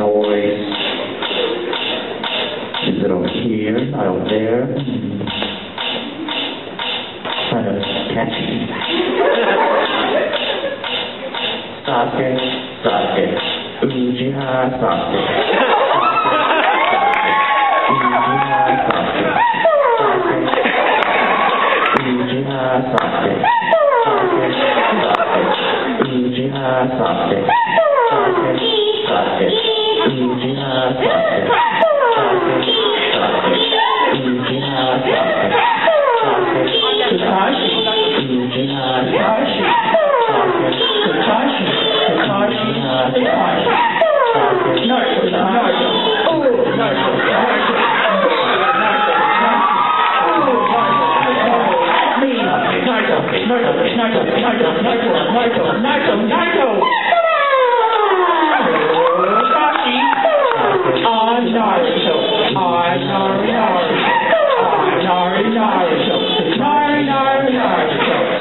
noise. Is it over here? Not over there? Kind of catchy. Sake, sake. Ujiha sake. Ujiha sake. Ujiha sake. Ujiha sake. Sake. Ujiha sake. Ujiha sake. Kakashi. Ujiha sake. Kakashi. Kakashi. Naruto. Naruto.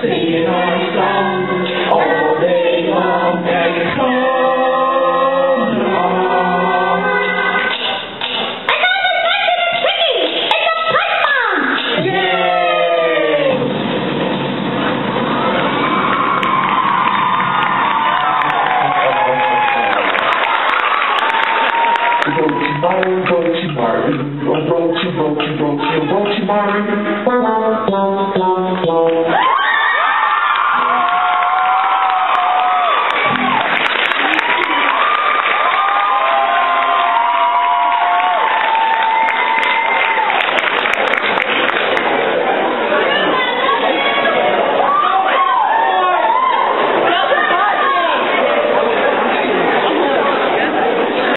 Singing our song all day long and it's on. Roach Martin,